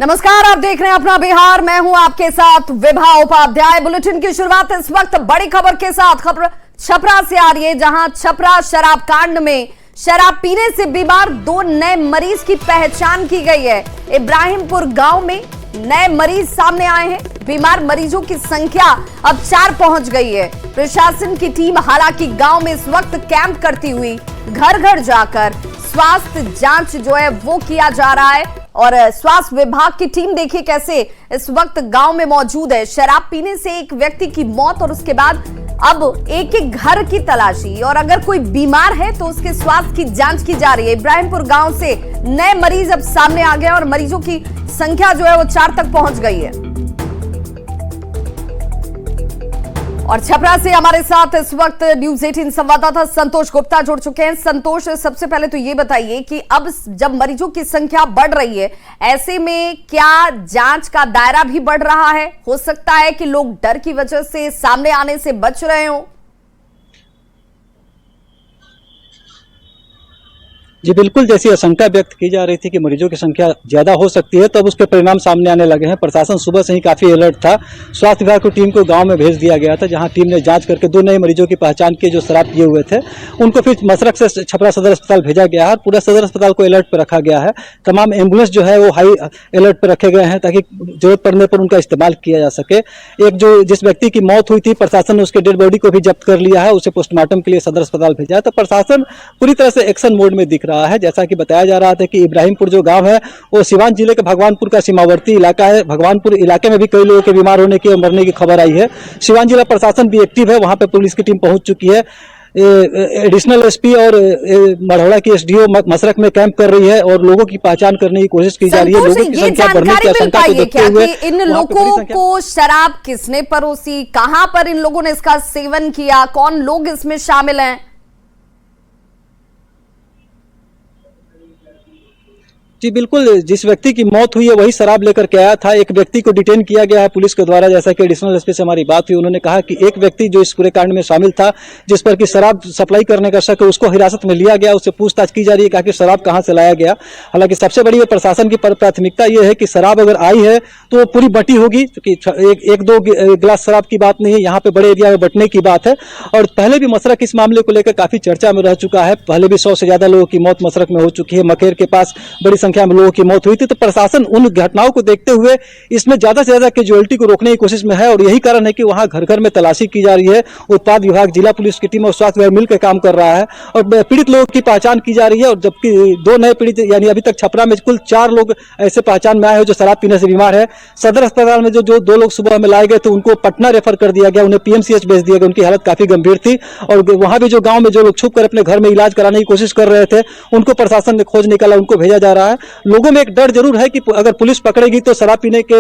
नमस्कार, आप देख रहे हैं अपना बिहार। मैं हूं आपके साथ विभा उपाध्याय। बुलेटिन की शुरुआत इस वक्त बड़ी खबर के साथ। खबर छपरा से आ रही है, जहां छपरा शराब कांड में शराब पीने से बीमार 2 नए मरीज की पहचान की गई है। इब्राहिमपुर गांव में नए मरीज सामने आए हैं। बीमार मरीजों की संख्या अब 4 पहुंच गई है। प्रशासन की टीम हालांकि गांव में इस वक्त कैंप करती हुई घर घर जाकर स्वास्थ्य जांच जो है वो किया जा रहा है। और स्वास्थ्य विभाग की टीम देखिए कैसे इस वक्त गांव में मौजूद है। शराब पीने से एक व्यक्ति की मौत और उसके बाद अब एक एक घर की तलाशी, और अगर कोई बीमार है तो उसके स्वास्थ्य की जांच की जा रही है। इब्राहिमपुर गांव से नए मरीज अब सामने आ गए और मरीजों की संख्या जो है वो 4 तक पहुंच गई है। और छपरा से हमारे साथ इस वक्त न्यूज़ 18 संवाददाता संतोष गुप्ता जुड़ चुके हैं। संतोष, सबसे पहले तो ये बताइए कि अब जब मरीजों की संख्या बढ़ रही है, ऐसे में क्या जांच का दायरा भी बढ़ रहा है? हो सकता है कि लोग डर की वजह से सामने आने से बच रहे हों। जी बिल्कुल, जैसी आशंका व्यक्त की जा रही थी कि मरीजों की संख्या ज्यादा हो सकती है, तो अब उसके परिणाम सामने आने लगे हैं। प्रशासन सुबह से ही काफी अलर्ट था। स्वास्थ्य विभाग की टीम को गांव में भेज दिया गया था, जहां टीम ने जांच करके 2 नए मरीजों की पहचान की जो शराब पिए हुए थे। उनको फिर मसरख से छपरा सदर अस्पताल भेजा गया है। पूरा सदर अस्पताल को अलर्ट पर रखा गया है। तमाम एम्बुलेंस जो है वो हाई अलर्ट पर रखे गए हैं ताकि जरूरत पड़ने पर उनका इस्तेमाल किया जा सके। एक जो जिस व्यक्ति की मौत हुई थी, प्रशासन ने उसके डेड बॉडी को भी जब्त कर लिया है, उसे पोस्टमार्टम के लिए सदर अस्पताल भेजा है। तो प्रशासन पूरी तरह से एक्शन मोड में दिख रहा है। जैसा कि बताया जा रहा था कि इब्राहिमपुर जो गांव है वो सिवान जिले के भगवानपुर का सीमावर्ती इलाका है। भगवानपुर इलाके में भी कई लोगों के बीमार होने की और मरने की खबर आई है। सिवान जिला प्रशासन भी एक्टिव है, वहां पे पुलिस की टीम पहुंच चुकी है। एडिशनल एसपी और मढ़ौरा की एसडीओ मसरख में कैंप कर रही है और लोगों की पहचान करने की कोशिश की जा रही है। लोगों की संख्या बढ़ने की आशंका को देखते हुए इन लोगों को शराब किसने परोसी, कहां पर इन लोगों ने इसका सेवन किया, कौन लोग इसमें शामिल हैं? जी बिल्कुल, जिस व्यक्ति की मौत हुई है वही शराब लेकर के आया था। एक व्यक्ति को डिटेन किया गया है पुलिस के द्वारा। जैसा कि एडिशनल एसपी से हमारी बात हुई, उन्होंने कहा कि एक व्यक्ति जो इस पूरे कांड में शामिल था, जिस पर कि शराब सप्लाई करने का शक है, उसको हिरासत में लिया गया। उससे पूछताछ की जा रही है कि आखिर शराब कहां से लाया गया। हालांकि सबसे बड़ी प्रशासन की प्राथमिकता यह है कि शराब अगर आई है तो पूरी बटी होगी, क्योंकि एक दो गिलास शराब की बात नहीं है, यहाँ पे बड़े एरिया में बटने की बात है। और पहले भी मसरख इस मामले को लेकर काफी चर्चा में रह चुका है। पहले भी 100 से ज्यादा लोगों की मौत मसरख में हो चुकी है। मकेर के पास बड़ी संख्या में लोगों की मौत हुई थी। तो प्रशासन उन घटनाओं को देखते हुए इसमें ज्यादा से ज्यादा कैजुअलिटी को रोकने की कोशिश में है और यही कारण है कि वहां घर घर में तलाशी की जा रही है। उत्पाद विभाग, जिला पुलिस की टीम और स्वास्थ्य विभाग मिलकर काम कर रहा है और पीड़ित लोगों की पहचान की जा रही है। और जबकि 2 नए पीड़ित, यानी अभी तक छपरा में कुल 4 लोग ऐसे पहचान में आए हैं जो शराब पीने से बीमार है। सदर अस्पताल में जो 2 लोग सुबह में लाए गए थे उनको पटना रेफर कर दिया गया, उन्हें पीएमसीएच भेज दिया गया। उनकी हालत काफी गंभीर थी और वहां भी जो गांव में जो लोग छुप कर अपने घर में इलाज कराने की कोशिश कर रहे थे, उनको प्रशासन ने खोज निकाला, उनको भेजा जा रहा है। लोगों में एक डर जरूर है कि अगर पुलिस पकड़ेगी तो शराब पीने के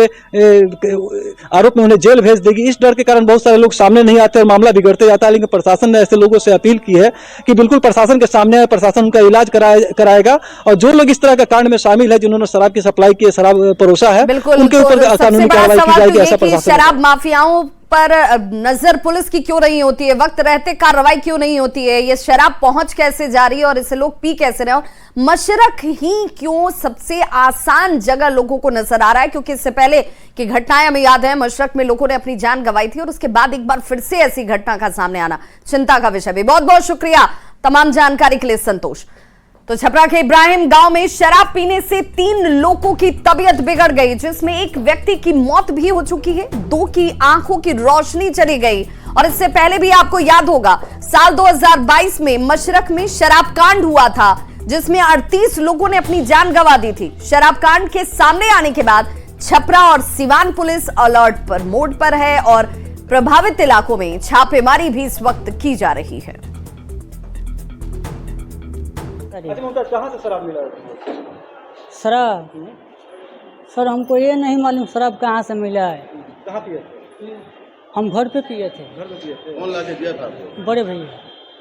आरोप में उन्हें जेल भेज देगी। इस डर के कारण बहुत सारे लोग सामने नहीं आते और मामला बिगड़ते जाता है। लेकिन प्रशासन ने ऐसे लोगों से अपील की है कि बिल्कुल प्रशासन के सामने आए, प्रशासन उनका इलाज कराएगा। और जो लोग इस तरह का कांड में शामिल है, जिन्होंने शराब की सप्लाई की, शराब परोसा है, उनके ऊपर कानूनी कार्रवाई की जाएगी, ऐसा प्रशासन। शराब माफियाओं पर नजर पुलिस की क्यों नहीं होती है? वक्त रहते कार्रवाई क्यों नहीं होती है? ये शराब पहुंच कैसे जा रही है और इसे लोग पी कैसे रहे? मशरक ही क्यों सबसे आसान जगह लोगों को नजर आ रहा है? क्योंकि इससे पहले की घटनाएं हमें याद है, मशरक में लोगों ने अपनी जान गंवाई थी और उसके बाद एक बार फिर से ऐसी घटना का सामने आना चिंता का विषय भी। बहुत बहुत शुक्रिया तमाम जानकारी के लिए संतोष। तो छपरा के इब्राहिम गांव में शराब पीने से 3 लोगों की तबीयत बिगड़ गई, जिसमें एक व्यक्ति की मौत भी हो चुकी है, 2 की आंखों की रोशनी चली गई। और इससे पहले भी आपको याद होगा, साल 2022 में मशरक में शराब कांड हुआ था, जिसमें 38 लोगों ने अपनी जान गंवा दी थी। शराब कांड के सामने आने के बाद छपरा और सिवान पुलिस अलर्ट पर मोड पर है और प्रभावित इलाकों में छापेमारी भी इस वक्त की जा रही है। कहां से शराब मिला? शराब सर हमको ये नहीं मालूम शराब कहाँ से मिला है। कहाँ पिए? हम घर पे पिए थे। घर पे पिए थे? कौन लाके दिया था आपको? बड़े भैया।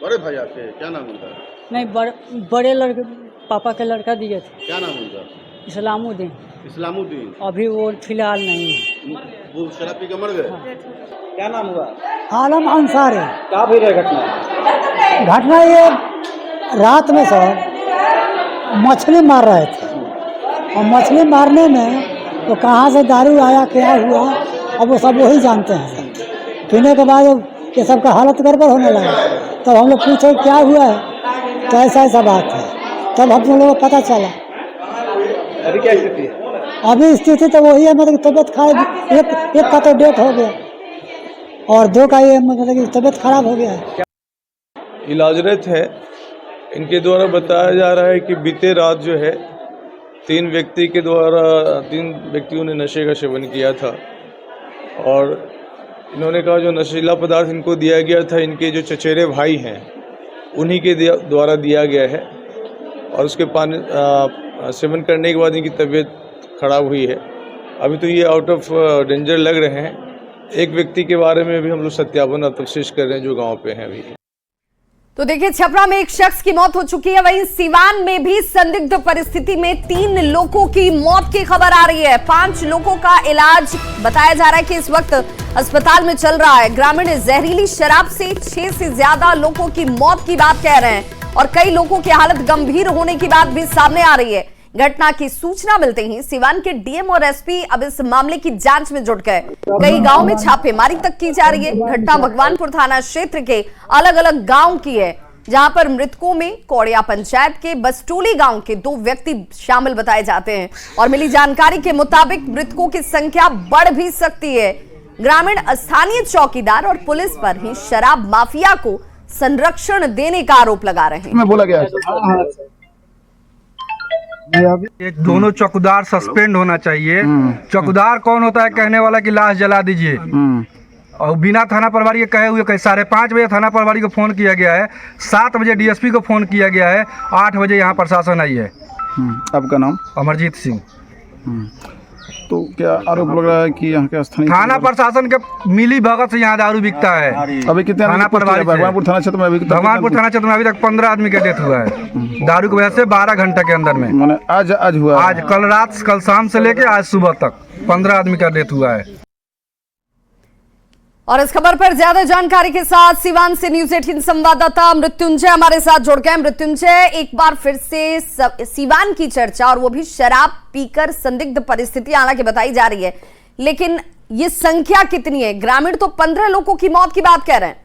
बड़े भैया थे, क्या नाम उनका? नहीं, बड़े लड़के, पापा के लड़का दिए थे। क्या नाम उनका? इस्लामुद्दीन। इस्लामुद्दीन। अभी वो फिलहाल नहीं है। वो शराब पी के मर गए? हाँ। क्या नाम हुआ? आलम अंसारी। क्या भी रहे घटना? घटना ये रात में सर मछली मार रहे थे और मछली मारने में तो कहाँ से दारू आया, क्या हुआ, अब वो सब वही जानते हैं। पीने के बाद ये सबका हालत गड़बड़ होने लगा, तब हम लोग पूछे क्या हुआ है, तो ऐसा बात है, तब हम लोगों को पता चला। अभी क्या स्थिति है? अभी स्थिति तो वही है, मतलब तबीयत खराब, एक का तो डेथ हो गया और 2 का ये मतलब कि तबीयत खराब हो गया है। इलाजरत है। इनके द्वारा बताया जा रहा है कि बीते रात जो है 3 व्यक्तियों ने नशे का सेवन किया था और इन्होंने कहा जो नशीला पदार्थ इनको दिया गया था, इनके जो चचेरे भाई हैं उन्हीं के द्वारा दिया गया है और उसके सेवन करने के बाद इनकी तबीयत खराब हुई है। अभी तो ये आउट ऑफ डेंजर लग रहे हैं। एक व्यक्ति के बारे में भी हम लोग सत्यापन और तफ्तीश कर रहे हैं जो गांव पे हैं अभी। तो देखिए, छपरा में एक शख्स की मौत हो चुकी है, वहीं सीवान में भी संदिग्ध परिस्थिति में 3 लोगों की मौत की खबर आ रही है। 5 लोगों का इलाज बताया जा रहा है कि इस वक्त अस्पताल में चल रहा है। ग्रामीण जहरीली शराब से 6 से ज्यादा लोगों की मौत की बात कह रहे हैं और कई लोगों की हालत गंभीर होने की बात भी सामने आ रही है। घटना की सूचना मिलते ही सिवान के डीएम और एसपी अब इस मामले की जांच में जुट गए। कई गांव में छापेमारी तक की जा रही है। घटना भगवानपुर थाना क्षेत्र के अलग अलग गांव की है, जहां पर मृतकों में कौड़िया पंचायत के बसटोली गांव के 2 व्यक्ति शामिल बताए जाते हैं और मिली जानकारी के मुताबिक मृतकों की संख्या बढ़ भी सकती है। ग्रामीण स्थानीय चौकीदार और पुलिस पर ही शराब माफिया को संरक्षण देने का आरोप लगा रहे हैं। मैं बोला गया है ये दोनों चौकीदार सस्पेंड होना चाहिए। चौकीदार कौन होता है? कहने वाला कि लाश जला दीजिए, और बिना थाना प्रभारी के कहे हुए 5:30 बजे थाना प्रभारी को फोन किया गया है, 7 बजे डीएसपी को फोन किया गया है, 8 बजे यहाँ प्रशासन आई है। आपका नाम? अमरजीत सिंह। तो क्या आरोप लग रहा है कि यहाँ के स्थानीय थाना प्रशासन के मिली भगत से यहाँ दारू बिकता है। अभी कितने थाना प्रभारी भगवानपुर थाना क्षेत्र में अभी तक 15 आदमी का डेथ हुआ है दारू की वजह से 12 घंटे के अंदर में। मैंने आज हुआ, आज कल शाम से लेके आज सुबह तक 15 आदमी का डेथ हुआ है। और इस खबर पर ज्यादा जानकारी के साथ सिवान से न्यूज़ 18 संवाददाता मृत्युंजय हमारे साथ जुड़ गए। मृत्युंजय, एक बार फिर से सिवान की चर्चा, और वो भी शराब पीकर संदिग्ध परिस्थितियां हालांकि बताई जा रही है, लेकिन ये संख्या कितनी है? ग्रामीण तो 15 लोगों की मौत की बात कह रहे हैं।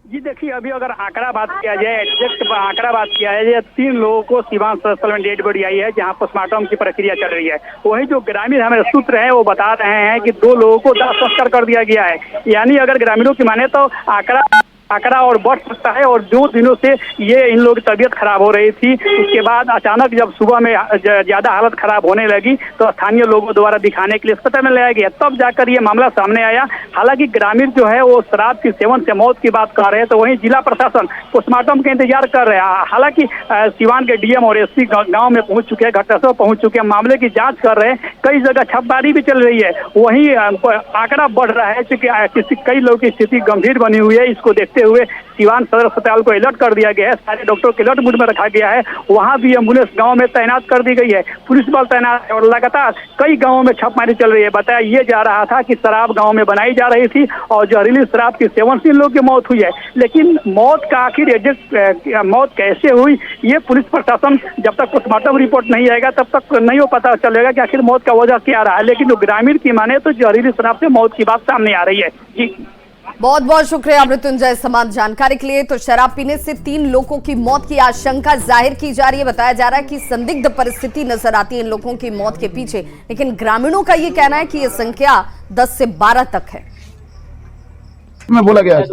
जी देखिए, अभी अगर आंकड़ा बात किया जाए, एग्जैक्ट आंकड़ा बात किया जाए, 3 लोगों को सिवान अस्पताल में डेड बॉडी आई है, जहां पोस्टमार्टम की प्रक्रिया चल रही है। वही जो ग्रामीण हमारे सूत्र हैं वो बता रहे हैं कि 2 लोगों को दाह संस्कार कर दिया गया है। यानी अगर ग्रामीणों की माने तो आंकड़ा और बढ़ सकता है। और 2 दिनों से ये इन लोगों की तबीयत खराब हो रही थी, उसके बाद अचानक जब सुबह में ज्यादा हालत खराब होने लगी तो स्थानीय लोगों द्वारा दिखाने के लिए अस्पताल में लाया गया, तब जाकर ये मामला सामने आया। हालांकि ग्रामीण जो है वो शराब के सेवन से मौत की बात कर रहे हैं, तो वहीं जिला प्रशासन पोस्टमार्टम का इंतजार कर रहे हैं। हालांकि सिवान के डीएम और एसपी गाँव में पहुंच चुके हैं, घटनास्थल पहुंच चुके हैं, मामले की जाँच कर रहे हैं। कई जगह छापेमारी भी चल रही है, वहीं आंकड़ा बढ़ रहा है क्योंकि कई लोगों की स्थिति गंभीर बनी हुई है। इसको देखते हुए सिवान सदर अस्पताल को अलर्ट कर दिया गया है, सारे डॉक्टरों के अलर्ट मोड में रखा गया है। वहां भी एम्बुलेंस गांव में तैनात कर दी गई है, पुलिस बल तैनात है और लगातार कई गांवों में छापेमारी चल रही है। बताया ये जा रहा था कि शराब गांव में बनाई जा रही थी और जहरीली शराब के सेवन से लोगों की मौत हुई है, लेकिन मौत का आखिर एग्जैक्ट मौत कैसे हुई ये पुलिस प्रशासन जब तक पोस्टमार्टम रिपोर्ट नहीं आएगा तब तक नहीं हो पता चलेगा कि आखिर मौत का वजह क्या रहा है। लेकिन ग्रामीण की माने तो जहरीली शराब से मौत की बात सामने आ रही है। जी बहुत बहुत शुक्रिया मृत्युंजय समान जानकारी के लिए। तो शराब पीने से 3 लोगों की मौत की आशंका जाहिर की जा रही है। बताया जा रहा है कि संदिग्ध परिस्थिति नजर आती है इन लोगों की मौत के पीछे, लेकिन ग्रामीणों का ये कहना है कि यह संख्या 10 से 12 तक है। मैं बोला गया है।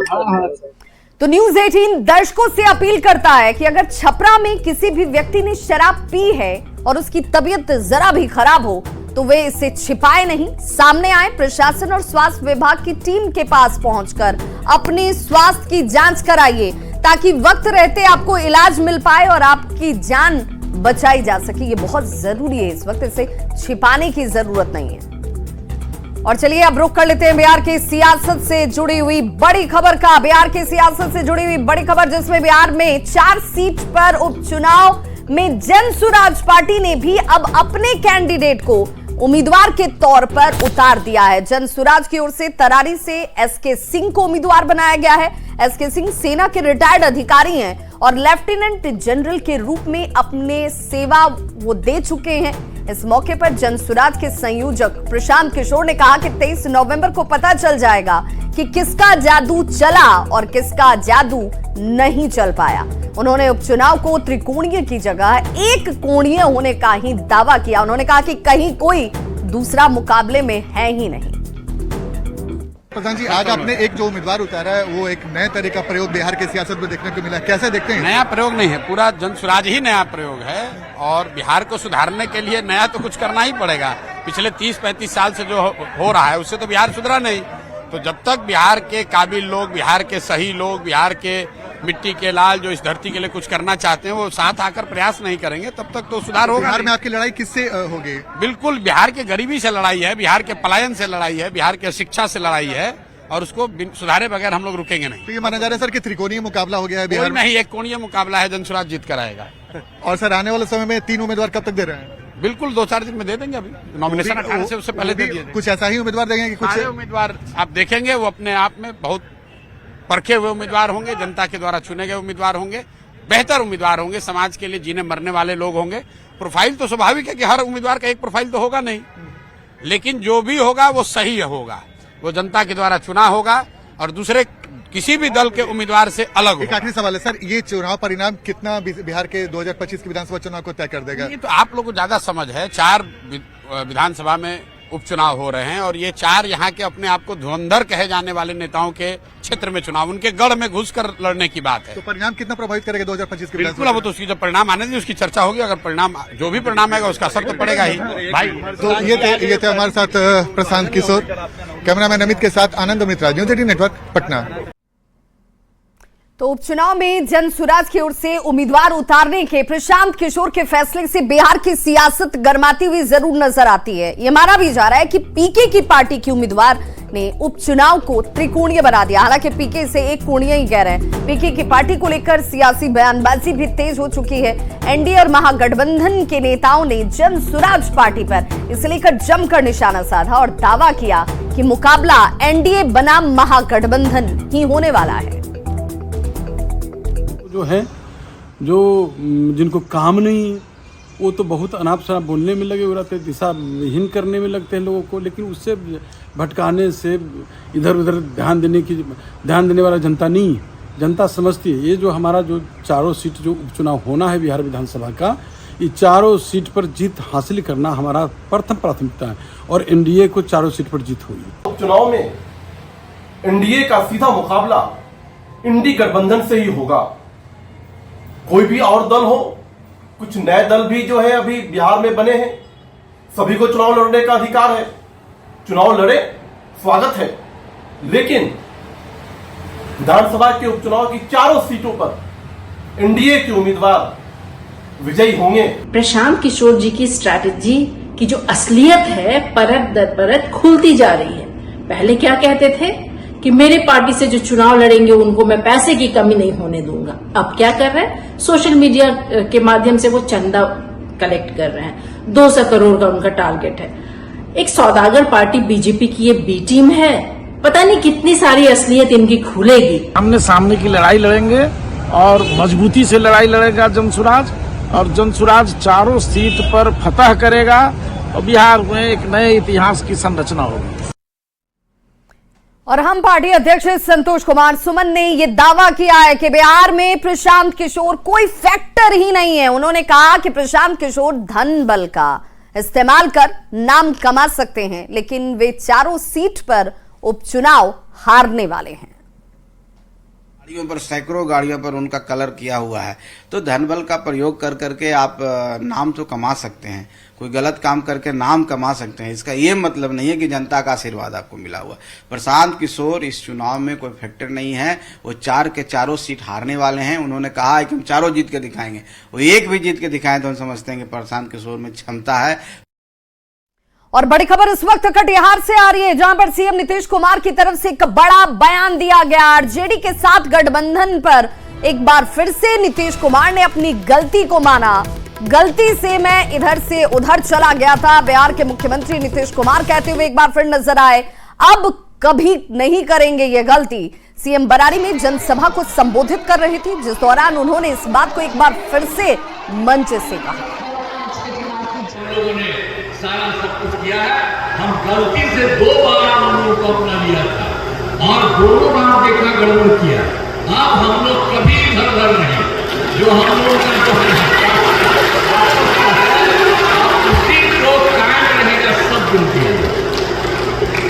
तो न्यूज़ 18 दर्शकों से अपील करता है कि अगर छपरा में किसी भी व्यक्ति ने शराब पी है और उसकी तबीयत जरा भी खराब हो तो वे इसे छिपाए नहीं, सामने आए, प्रशासन और स्वास्थ्य विभाग की टीम के पास पहुंचकर अपने स्वास्थ्य की जांच कराइए, ताकि वक्त रहते आपको इलाज मिल पाए और आपकी जान बचाई जा सके। ये बहुत जरूरी है, इस वक्त इसे छिपाने की जरूरत नहीं है। और चलिए अब रुख कर लेते हैं बिहार की सियासत से जुड़ी हुई बड़ी खबर का। बिहार की सियासत से जुड़ी हुई बड़ी खबर, जिसमें बिहार में 4 सीट पर उपचुनाव में जनसुराज पार्टी ने भी अब अपने कैंडिडेट को उम्मीदवार के तौर पर उतार दिया है। जनसुराज की ओर से तरारी से एसके सिंह को उम्मीदवार बनाया गया है। एसके सिंह सेना के रिटायर्ड अधिकारी हैं और लेफ्टिनेंट जनरल के रूप में अपने सेवा वो दे चुके हैं। इस मौके पर जनसुराज के संयोजक प्रशांत किशोर ने कहा कि 23 नवंबर को पता चल जाएगा कि किसका जादू चला और किसका जादू नहीं चल पाया। उन्होंने उपचुनाव को त्रिकोणीय की जगह एक कोणीय होने का ही दावा किया। उन्होंने कहा कि कहीं कोई दूसरा मुकाबले में है ही नहीं। प्रधान जी, आज आपने एक जो उम्मीदवार उतारा है वो एक नए तरह का प्रयोग बिहार की सियासत में देखने को मिला, कैसे देखते हैं? नया प्रयोग नहीं है, पूरा जनसुराज ही नया प्रयोग है और बिहार को सुधारने के लिए नया तो कुछ करना ही पड़ेगा। पिछले 30-35 साल से जो हो रहा है उससे तो बिहार सुधरा नहीं। तो जब तक बिहार के काबिल लोग, बिहार के सही लोग, बिहार के मिट्टी के लाल जो इस धरती के लिए कुछ करना चाहते हैं वो साथ आकर प्रयास नहीं करेंगे तब तक तो सुधार होगा। बिहार में आपकी लड़ाई किससे होगी? बिल्कुल बिहार के गरीबी से लड़ाई है, बिहार के पलायन से लड़ाई है, बिहार के शिक्षा से लड़ाई है और उसको सुधारे बगैर हम लोग रुकेंगे नहीं। तो ये माना जा रहा है सर कि त्रिकोणीय मुकाबला हो गया है बिहार में? नहीं, एक कोणीय मुकाबला है, जनसुराज जीत कर आएगा। और सर आने वाले समय में 3 उम्मीदवार कब तक दे रहे हैं? बिल्कुल 2-4 दिन में दे देंगे। अभी नॉमिनेशन 18 से उससे पहले दे दिए। कुछ ऐसा ही उम्मीदवार देंगे कि कुछ उम्मीदवार आप देखेंगे वो अपने आप में बहुत परखे हुए उम्मीदवार होंगे, जनता के द्वारा चुने गए उम्मीदवार होंगे, बेहतर उम्मीदवार होंगे, समाज के लिए जीने मरने वाले लोग होंगे। प्रोफाइल तो स्वाभाविक है कि हर उम्मीदवार का एक प्रोफाइल तो होगा नहीं, लेकिन जो भी होगा वो सही होगा, वो जनता के द्वारा चुना होगा और दूसरे किसी भी दल के उम्मीदवार से अलग होगा। एक आखिरी सवाल है सर, ये चुनाव परिणाम कितना बिहार के 2025 के विधानसभा चुनाव को तय कर देगा? ये तो आप लोगों को ज्यादा समझ है। 4 विधानसभा में उपचुनाव हो रहे हैं और ये 4 यहाँ के अपने आप को धुरंधर कहे जाने वाले नेताओं के क्षेत्र में चुनाव, उनके गढ़ में घुसकर लड़ने की बात है। तो परिणाम कितना प्रभावित करेगा 2025 के? बिल्कुल, अब तो उसकी जब परिणाम आने दीजिए, उसकी चर्चा होगी। अगर परिणाम जो भी परिणाम आएगा उसका असर तो पड़ेगा ही भाई। तो ये थे हमारे साथ प्रशांत किशोर, कैमरामैन अमित के साथ आनंद मित्रा, न्यूज 18 नेटवर्क, पटना। तो उपचुनाव में जनसुराज की ओर से उम्मीदवार उतारने के प्रशांत किशोर के फैसले से बिहार की सियासत गर्माती हुई जरूर नजर आती है। ये माना भी जा रहा है कि पीके की पार्टी के उम्मीदवार ने उपचुनाव को त्रिकोणीय बना दिया। हालांकि पीके से एक कोणीय ही कह रहे हैं। पीके की पार्टी को लेकर सियासी बयानबाजी भी तेज हो चुकी है। एनडीए और महागठबंधन के नेताओं ने जनसुराज पार्टी पर इसे लेकर जमकर निशाना साधा और दावा किया कि मुकाबला एनडीए बनाम महागठबंधन ही होने वाला है। जो है जो जिनको काम नहीं है वो तो बहुत अनाप शनाप बोलने में लगे हुए रहते हैं, दिशा विहीन करने में लगते हैं लोगों को, लेकिन उससे भटकाने से इधर उधर ध्यान देने वाला जनता नहीं है। जनता समझती है ये जो हमारा जो 4 सीट जो उपचुनाव होना है बिहार विधानसभा का, ये 4 सीट पर जीत हासिल करना हमारा प्रथम प्राथमिकता है और एनडीए को 4 सीट पर जीत होगी। उपचुनाव में एनडीए का सीधा मुकाबला इंडी गठबंधन से ही होगा। कोई भी और दल हो, कुछ नए दल भी जो है अभी बिहार में बने हैं, सभी को चुनाव लड़ने का अधिकार है, चुनाव लड़े, स्वागत है। लेकिन विधानसभा के उपचुनाव की 4 सीटों पर एनडीए के उम्मीदवार विजयी होंगे। प्रशांत किशोर जी की स्ट्रैटेजी की जो असलियत है परत दर परत खुलती जा रही है। पहले क्या कहते थे कि मेरी पार्टी से जो चुनाव लड़ेंगे उनको मैं पैसे की कमी नहीं होने दूंगा। अब क्या कर रहे हैं? सोशल मीडिया के माध्यम से वो चंदा कलेक्ट कर रहे हैं। 200 करोड़ का उनका टारगेट है। एक सौदागर पार्टी बीजेपी की ये बी टीम है। पता नहीं कितनी सारी असलियत इनकी खुलेगी। हमने सामने की लड़ाई लड़ेंगे और मजबूती से लड़ाई लड़ेगा जनसुराज, और जनसुराज 4 सीट पर फतह करेगा और बिहार में एक नए इतिहास की संरचना होगी। और हम पार्टी अध्यक्ष संतोष कुमार सुमन ने यह दावा किया है कि बिहार में प्रशांत किशोर कोई फैक्टर ही नहीं है। उन्होंने कहा कि प्रशांत किशोर धन बल का इस्तेमाल कर नाम कमा सकते हैं, लेकिन वे 4 सीट पर उपचुनाव हारने वाले हैं। गाड़ियों पर, सैकड़ों गाड़ियों पर उनका कलर किया हुआ है। तो धन बल का प्रयोग कर करके आप नाम तो कमा सकते हैं, कोई गलत काम करके नाम कमा सकते हैं। इसका ये मतलब नहीं है कि जनता का आशीर्वाद आपको मिला हुआ। प्रशांत किशोर इस चुनाव में कोई फैक्टर नहीं है। वो 4 के 4 सीट हारने वाले हैं। उन्होंने कहा है कि हम 4 जीत के दिखाएंगे। वो एक भी जीत के दिखाएं तो हम समझते हैं कि प्रशांत किशोर में क्षमता है। और बड़ी खबर इस वक्त कटिहार से आ रही है, जहां पर सीएम नीतीश कुमार की तरफ से एक बड़ा बयान दिया गया। आरजेडी के साथ गठबंधन पर एक बार फिर से नीतीश कुमार ने अपनी गलती को माना। गलती से मैं इधर से उधर चला गया था, बिहार के मुख्यमंत्री नीतीश कुमार कहते हुए एक बार फिर नजर आए। अब कभी नहीं करेंगे ये गलती। सीएम बरारी में जनसभा को संबोधित कर रही थी, जिस दौरान उन्होंने इस बात को एक बार फिर से मंच से कहा। लोगों ने सारा सब कुछ किया है, हम गलती से 2 बार हम लोगों को अपना लिया था और दोनों बार देखा गड़बड़ किया। अब हम लोग कभी इधर नहीं, जो हम लोगों का उसी को कायम रहेगा सब दिन के लिए।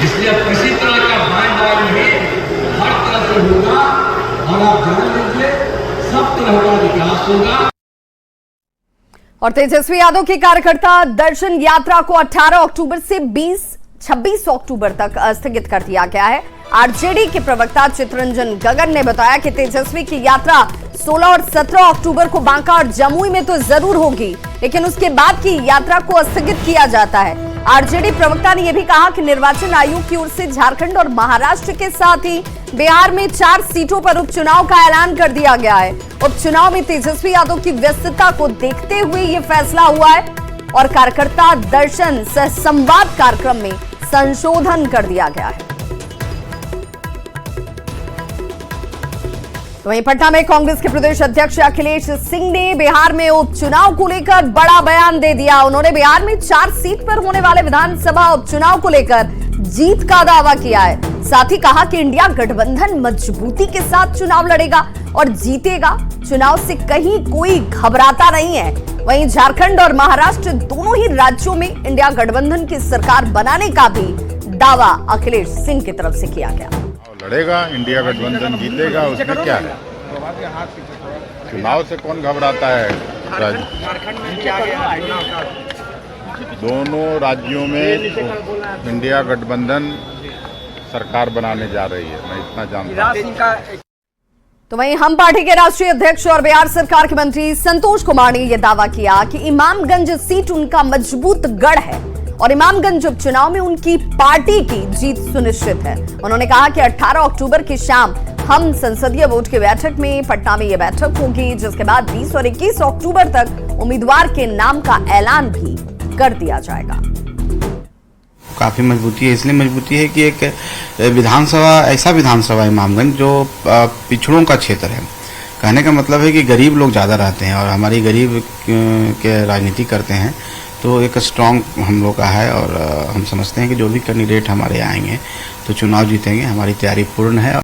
इसलिए अब किसी तरह का बाएं नहीं, हर तरह से होगा और आप जान लीजिए सब तरह का विकास होगा। और तेजस्वी यादव के कार्यकर्ता दर्शन यात्रा को 18 अक्टूबर से 26 अक्टूबर तक स्थगित कर दिया गया है। आरजेडी के प्रवक्ता चितरंजन गगन ने बताया कि तेजस्वी की यात्रा 16 और 17 अक्टूबर को बांका और जमुई में तो जरूर होगी, लेकिन उसके बाद की यात्रा को स्थगित किया जाता है। आरजेडी प्रवक्ता ने यह भी कहा कि निर्वाचन आयोग की ओर से झारखंड और महाराष्ट्र के साथ ही बिहार में 4 सीटों पर उपचुनाव का ऐलान कर दिया गया है। उपचुनाव में तेजस्वी यादव की व्यस्तता को देखते हुए यह फैसला हुआ है और कार्यकर्ता दर्शन सह संवाद कार्यक्रम में संशोधन कर दिया गया है। वहीं पटना में कांग्रेस के प्रदेश अध्यक्ष अखिलेश सिंह ने बिहार में उपचुनाव को लेकर बड़ा बयान दे दिया। उन्होंने बिहार में 4 सीट पर होने वाले विधानसभा उपचुनाव को लेकर जीत का दावा किया है। साथ ही कहा कि इंडिया गठबंधन मजबूती के साथ चुनाव लड़ेगा और जीतेगा। चुनाव से कहीं कोई घबराता नहीं है। वहीं झारखंड और महाराष्ट्र दोनों ही राज्यों में इंडिया गठबंधन की सरकार बनाने का भी दावा अखिलेश सिंह की तरफ से किया गया। लड़ेगा, इंडिया गठबंधन जीतेगा, उसमें क्या है? चुनाव से कौन घबराता है? दोनों राज्यों में इंडिया गठबंधन सरकार बनाने जा रही है, मैं इतना जानता हूं। तो वहीं हम पार्टी के राष्ट्रीय अध्यक्ष और बिहार सरकार के मंत्री संतोष कुमार ने यह दावा किया कि इमामगंज सीट उनका मजबूत गढ़ है और इमामगंज उपचुनाव में उनकी पार्टी की जीत सुनिश्चित है। उन्होंने कहा कि 18 अक्टूबर की शाम हम संसदीय बोर्ड की बैठक में पटना में यह बैठक होगी, जिसके बाद 20 और 21 अक्टूबर तक उम्मीदवार के नाम का ऐलान भी कर दिया जाएगा। काफी मजबूती है, इसलिए मजबूती है कि एक विधानसभा, ऐसा विधानसभा इमामगंज जो पिछड़ों का क्षेत्र है। कहने का मतलब है कि गरीब लोग ज्यादा रहते हैं और हमारी गरीब के राजनीति करते हैं, तो एक स्ट्रांग हम लोग का है और हम समझते हैं कि जो भी कैंडिडेट हमारे आएंगे तो चुनाव जीतेंगे। हमारी तैयारी पूर्ण है।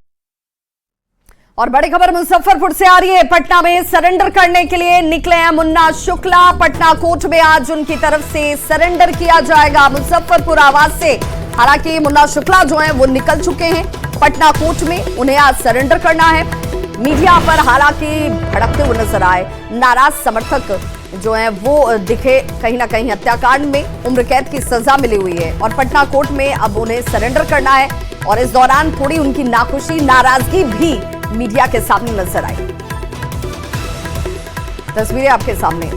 और बड़ी खबर मुजफ्फरपुर से आ रही है। पटना में सरेंडर करने के लिए निकले हैं मुन्ना शुक्ला। पटना कोर्ट में आज उनकी तरफ से सरेंडर किया जाएगा मुजफ्फरपुर आवास से। हालांकि मुन्ना शुक्ला जो है वो निकल चुके हैं पटना कोर्ट में, उन्हें आज सरेंडर करना है। मीडिया पर हालांकि भड़कते हुए नजर आए नाराज समर्थक जो है वो दिखे। कहीं ना कहीं हत्याकांड में उम्र कैद की सजा मिली हुई है और पटना कोर्ट में अब उन्हें सरेंडर करना है। और इस दौरान थोड़ी उनकी नाखुशी, नाराजगी भी मीडिया के सामने नजर आई। तस्वीरें आपके सामने,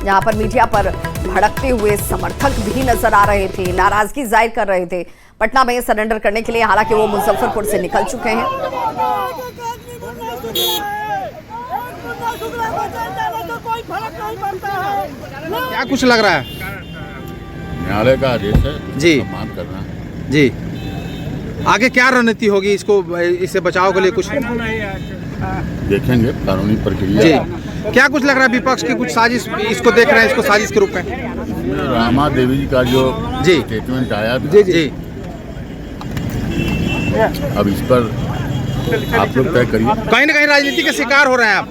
जहां पर मीडिया पर भड़कते हुए समर्थक भी नजर आ रहे थे, नाराजगी जाहिर कर रहे थे पटना में सरेंडर करने के लिए। हालांकि वो मुजफ्फरपुर से निकल चुके हैं। क्या कुछ लग रहा है? न्यायालय का आदेश है जी, सम्मान करना जी। आगे क्या रणनीति होगी इसको, इससे बचाव के लिए कुछ देखेंगे, कानूनी प्रक्रिया जी। क्या कुछ लग रहा है विपक्ष की कुछ साजिश इसको देख रहे हैं, इसको साजिश के रूप में? रामा देवी जी का जो जी स्टेटमेंट आया था, जी जी, अब इस पर आप लोग तय करिए। कहीं ना कहीं राजनीति के शिकार हो रहे हैं आप।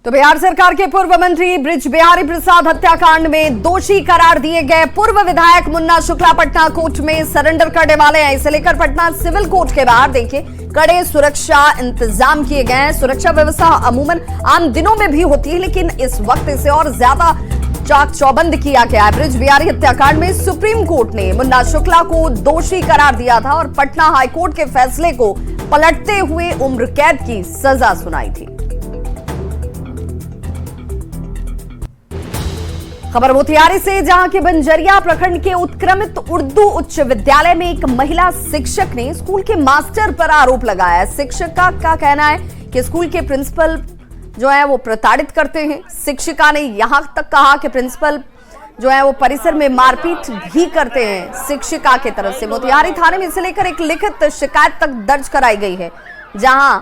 तो बिहार सरकार के पूर्व मंत्री ब्रिज बिहारी प्रसाद हत्याकांड में दोषी करार दिए गए पूर्व विधायक मुन्ना शुक्ला पटना कोर्ट में सरेंडर करने वाले हैं। इसे लेकर पटना सिविल कोर्ट के बाहर देखिए कड़े सुरक्षा इंतजाम किए गए हैं। सुरक्षा व्यवस्था अमूमन आम दिनों में भी होती है, लेकिन इस वक्त इसे और ज्यादा चाक चौबंद किया गया है। ब्रिज बिहारी हत्याकांड में सुप्रीम कोर्ट ने मुन्ना शुक्ला को दोषी करार दिया था और पटना हाईकोर्ट के फैसले को पलटते हुए उम्र कैद की सजा सुनाई थी। खबर मोतिहारी से, जहां के बंजरिया प्रखंड के उत्क्रमित उर्दू उच्च विद्यालय में एक महिला शिक्षक ने स्कूल के मास्टर पर आरोप लगाया। शिक्षक का कहना है कि स्कूल के प्रिंसिपल जो है वो प्रताड़ित करते हैं। शिक्षिका ने यहां तक कहा कि प्रिंसिपल जो है वो परिसर में मारपीट भी करते हैं शिक्षिका की तरफ से। मोतिहारी थाने में इसे लेकर एक लिखित शिकायत तक दर्ज कराई गई है, जहां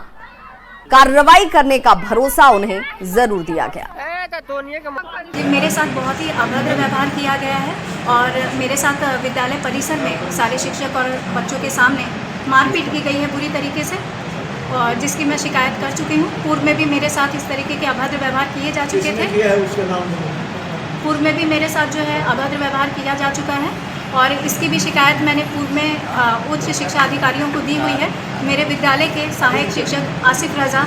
कार्रवाई करने का भरोसा उन्हें जरूर दिया गया। मेरे साथ बहुत ही अभद्र व्यवहार किया गया है और मेरे साथ विद्यालय परिसर में सारे शिक्षक और बच्चों के सामने मारपीट की गई है बुरी तरीके से, और जिसकी मैं शिकायत कर चुकी हूँ। पूर्व में भी मेरे साथ इस तरीके के अभद्र व्यवहार किए जा चुके थे। पूर्व में भी मेरे साथ जो है अभद्र व्यवहार किया जा चुका है और इसकी भी शिकायत मैंने पूर्व में उच्च शिक्षा अधिकारियों को दी हुई है। मेरे विद्यालय के सहायक शिक्षक आसिफ रजा,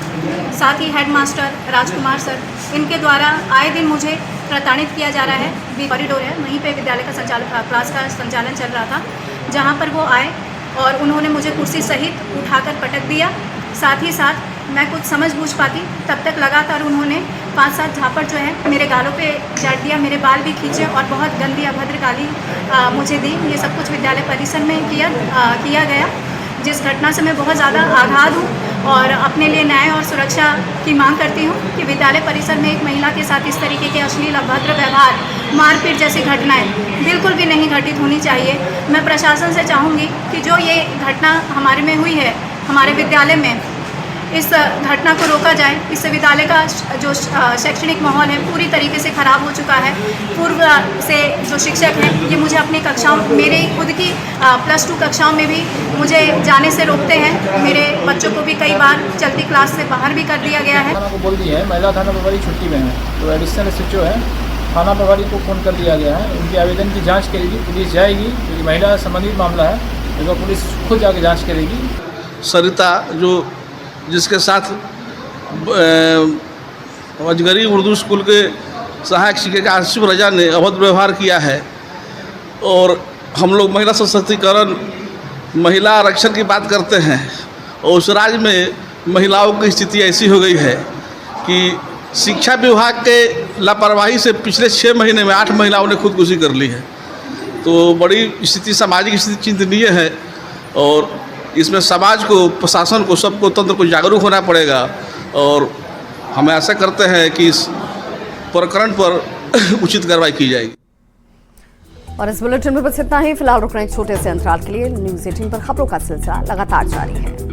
साथ ही हेडमास्टर राजकुमार सर, इनके द्वारा आए दिन मुझे प्रताड़ित किया जा रहा है। कॉरिडोर है, वहीं पे विद्यालय का क्लास का संचालन चल रहा था, जहां पर वो आए और उन्होंने मुझे कुर्सी सहित उठाकर पटक दिया। साथ ही साथ मैं कुछ समझ बूझ पाती तब तक लगातार उन्होंने 5-7 झापड़ जो है मेरे गालों पे जड़ दिया, मेरे बाल भी खींचे और बहुत गंदी अभद्र गाली मुझे दी। ये सब कुछ विद्यालय परिसर में किया गया, जिस घटना से मैं बहुत ज़्यादा आघात हूँ और अपने लिए न्याय और सुरक्षा की मांग करती हूँ कि विद्यालय परिसर में एक महिला के साथ इस तरीके के अश्लील अभद्र व्यवहार, मारपीट जैसी घटनाएं बिल्कुल भी नहीं घटित होनी चाहिए। मैं प्रशासन से चाहूँगी कि जो ये घटना हमारे में हुई है, हमारे विद्यालय में, इस घटना को रोका जाए। इससे विद्यालय का जो शैक्षणिक माहौल है पूरी तरीके से ख़राब हो चुका है। पूर्व से जो शिक्षक हैं ये मुझे अपनी कक्षाओं, मेरे खुद की +2 कक्षाओं में भी मुझे जाने से रोकते हैं। मेरे बच्चों को भी कई बार चलती क्लास से बाहर भी कर दिया गया है। थाना को बोल दिया है, महिला थाना प्रभारी छुट्टी में है, तो एडिशनल SHO है, थाना प्रभारी को फ़ोन कर दिया गया है। उनके आवेदन की जाँच करेगी पुलिस, जाएगी क्योंकि महिला संबंधित मामला है, तो पुलिस खुद जाके जाँच करेगी। सरिता जिसके साथ अजगरी उर्दू स्कूल के सहायक शिक्षक आसिफ रजा ने अभद्र व्यवहार किया है, और हम लोग महिला सशक्तिकरण, महिला आरक्षण की बात करते हैं, और उस राज्य में महिलाओं की स्थिति ऐसी हो गई है कि शिक्षा विभाग के लापरवाही से पिछले 6 महीने में 8 महिलाओं ने खुदकुशी कर ली है। तो बड़ी स्थिति, सामाजिक स्थिति चिंतनीय है, और इसमें समाज को, प्रशासन को, सबको, तंत्र को जागरूक होना पड़ेगा। और हम आशा करते हैं कि इस प्रकरण पर उचित कार्रवाई की जाएगी। और इस बुलेटिन में बस इतना ही। फिलहाल रुक रहे हैं एक छोटे से अंतराल के लिए। न्यूज़ 18 पर खबरों का सिलसिला लगातार जारी है।